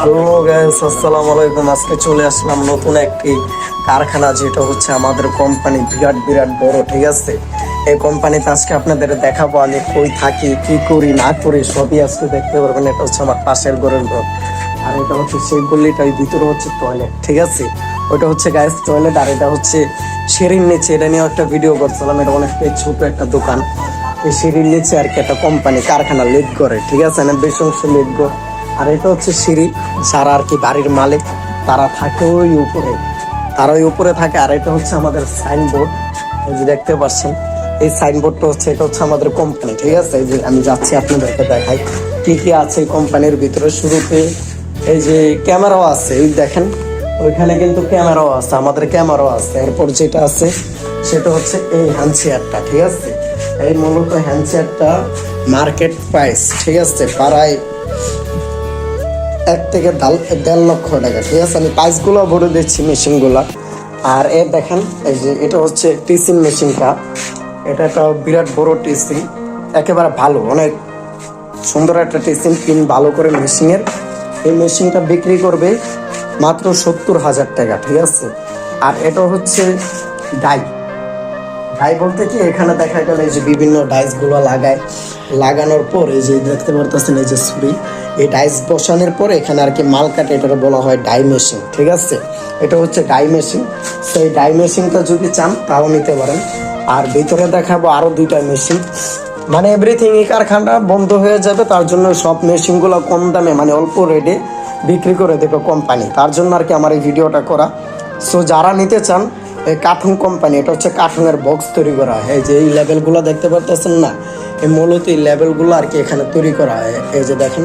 Hello guys, আসসালামু আলাইকুম। আজকে চলে আসলাম নতুন একটি কারখানা, যেটা হচ্ছে আমাদের কোম্পানি বিরাট বিরাট বড়। ঠিক আছে, এই কোম্পানিতে আজকে আপনাদের দেখাবো আমি কই থাকি, কি করি না করি, সবই আজকে দেখতে পারবেন। এটা হচ্ছে আমার পাশের ঘরের ঘর, আর এটা হচ্ছে সেই গল্লিটা, ওই ভিতরে হচ্ছে টয়লেট। ঠিক আছে, ওইটা হচ্ছে গাইস টয়লেট, আর এটা হচ্ছে সিঁড়ির নিচে। এটা নিয়ে একটা ভিডিও করছিলাম। এটা অনেকটাই ছোট একটা দোকান, এই সিঁড়ির নিচে আর কি একটা কোম্পানি কারখানা লিড করে। ঠিক আছে, না বেশ অংশ লিড করে। আর এটা হচ্ছে সিঁড়ি, যারা আর কি বাড়ির মালিক তারা থাকে ওই উপরে, তারা ওই উপরে থাকে। আর এটা হচ্ছে আমাদের সাইনবোর্ড, এই যে দেখতে পাচ্ছেন এই সাইনবোর্ডটা হচ্ছে, এটা হচ্ছে আমাদের কোম্পানি। ঠিক আছে, এই যে আমি যাচ্ছি আপনাদেরকে দেখাই কি কি আছে কোম্পানির ভিতরে। শুরুতে এই যে ক্যামেরাও আছে, এই দেখেন ওইখানে কিন্তু ক্যামেরাও আছে, আমাদের ক্যামেরাও আছে। এরপর যেটা আছে সেটা হচ্ছে এই হ্যান্ড চেয়ারটা। ঠিক আছে, এই মূলত হ্যান্ড চেয়ারটা মার্কেট প্রাইস, ঠিক আছে, প্রায় 1 থেকে 1.5 লক্ষ টাকা। ঠিক আছে, আমি প্রাইসগুলো ভরে দিচ্ছি মেশিনগুলা। আর এর দেখেন এই যে এটা হচ্ছে টিচিং মেশিনটা, এটা একটা বিরাট বড় টিচিং, একেবারে ভালো, অনেক সুন্দর একটা টিচিং পিন ভালো করে মেশিনের। এই মেশিনটা বিক্রি করবে মাত্র 70,000 টাকা। ঠিক আছে, আর এটা হচ্ছে ডাই। ডাই বলতে কি, এখানে দেখা গেল এই যে বিভিন্ন ডাইস গুলো লাগানোর পর এই যে দেখতে পারতেছেন এই যে ছুরি, এই ডাইস বসানোর পর এখানে আর কি মাল কাটে, এটা বলা হয় ডাই মেশিন। ঠিক আছে, এটা হচ্ছে ডাই মেশিন। সেই ডাই মেশিনটা যদি চান তাও নিতে পারেন। আর ভিতরে দেখাবো আরো 2টা মেশিন, মানে এভরিথিং। এই কারখানাটা বন্ধ হয়ে যাবে, তার জন্য সব মেশিনগুলো কম দামে মানে অল্প রেটে বিক্রি করে দেবে কোম্পানি, তার জন্য আর কি আমার এই ভিডিওটা করা। সো যারা নিতে চান, এই কার্টুন কোম্পানি, এটা হচ্ছে কার্টুনের বক্স তৈরি করা হয়। এই যে এই লেভেলগুলো দেখতে পারতেছেন না, এই মূলত এই লেভেলগুলো আর কি এখানে তৈরি করা হয়। এই যে দেখেন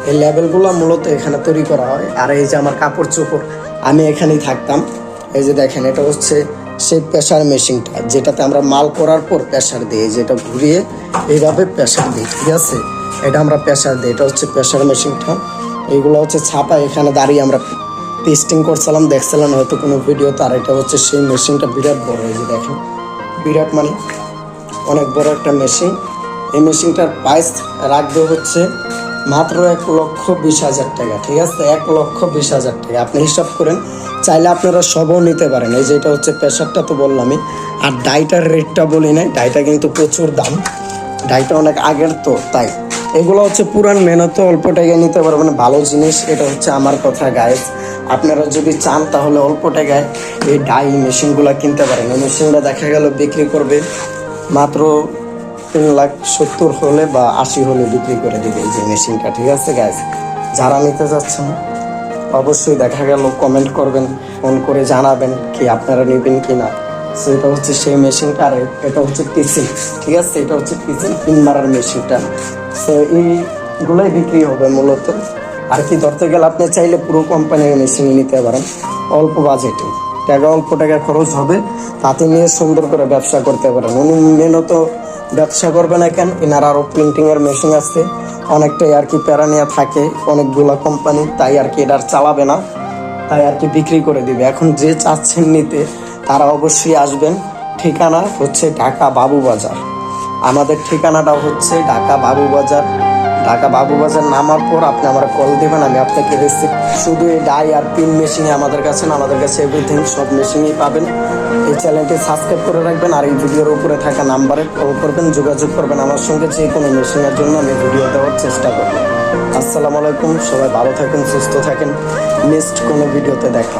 এই লেভেলগুলো মূলত এখানে তৈরি করা হয়। আর এই যে আমার কাপড় চোপড়, আমি এখানেই থাকতাম। এই যে দেখেন এটা হচ্ছে সেই প্রেসার মেশিনটা, যেটাতে আমরা মাল করার পর প্রেসার দিই, যেটা ঘুরিয়ে এইভাবে প্রেসার দিই। ঠিক আছে, এটা আমরা প্রেসার দিই, এটা হচ্ছে প্রেসার মেশিনটা। এইগুলো হচ্ছে ছাপা, এখানে দাঁড়িয়ে আমরা টেস্টিং করছিলাম, দেখছিলাম হয়তো কোনো ভিডিও। তার এটা হচ্ছে সেই মেশিনটা, বিরাট বড়। এই যে দেখেন বিরাট মানে অনেক বড় একটা মেশিন। এই মেশিনটার প্রাইস রাখবে হচ্ছে মাত্র 1,20,000 টাকা। ঠিক আছে, 1,20,000 টাকা আপনি হিসাব করেন। চাইলে আপনারা সবও নিতে পারেন। এই যে এটা হচ্ছে প্রেসারটা তো বললামই। আর ডাইটার রেটটা বলি নাই, ডাইটা কিন্তু প্রচুর দাম, ডাইটা অনেক আগের তো, তাই এগুলো হচ্ছে পুরান মেহনত, অল্প টাকায় নিতে পারবেন ভালো জিনিস। এটা হচ্ছে আমার কথা গাইস, আপনারা যদি চান তাহলে অল্প টাকায় এই ডাই মেশিনগুলো কিনতে পারেন। এই মেশিনটা দেখা গেল বিক্রি করবে মাত্র 3,70,000 হলে বা 80 হলে বিক্রি করে দেবে এই যে মেশিনটা। ঠিক আছে গাইস, যারা নিতে যাচ্ছেন অবশ্যই দেখা গেল কমেন্ট করবেন, ফোন করে জানাবেন কি আপনারা নেবেন কি না। সো এটা হচ্ছে সেই মেশিনটা, আর এটা হচ্ছে টিচিং। ঠিক আছে, এটা হচ্ছে টিচিং পিন মারার মেশিনটা। সো এইগুলোই বিক্রি হবে মূলত। আর কি ধরতে গেলে আপনি চাইলে পুরো কোম্পানির মেশিন নিতে পারেন অল্প বাজেটে, অল্প টাকা খরচ হবে, তাতে নিয়ে সুন্দর করে ব্যবসা করতে পারেন। উনি মেনত ব্যবসা করবে না কেন, এনার আরও প্রিন্টিংয়ের মেশিন আছে, অনেকটাই আর কি প্যারা নেওয়া থাকে অনেকগুলো কোম্পানি, তাই আর কি এটা চালাবে না, তাই আর কি বিক্রি করে দিবে। এখন যে চাচ্ছেন নিতে তারা অবশ্যই আসবেন। ঠিকানা হচ্ছে ঢাকা বাবুবাজার, আমাদের ঠিকানাটা হচ্ছে ঢাকা বাবুবাজার। ঢাকা বাবুবাজার নামার পর আপনি আমার কল দেবেন, আমি আপনাকে রিসিভ। শুধু এই ডাই আর পিন মেশিনে আমাদের কাছে না, আমাদের কাছে এভরিথিং সব মেশিনই পাবেন। এই চ্যানেলটি সাবস্ক্রাইব করে রাখবেন, আর এই ভিডিওর উপরে থাকা নাম্বারে কল করবেন, যোগাযোগ করবেন আমার সঙ্গে। যে কোনো মেশিনের জন্য আমি ভিডিও দেওয়ার চেষ্টা করব। আসসালামু আলাইকুম, সবাই ভালো থাকেন, সুস্থ থাকেন। নেক্সট কোনো ভিডিওতে দেখা।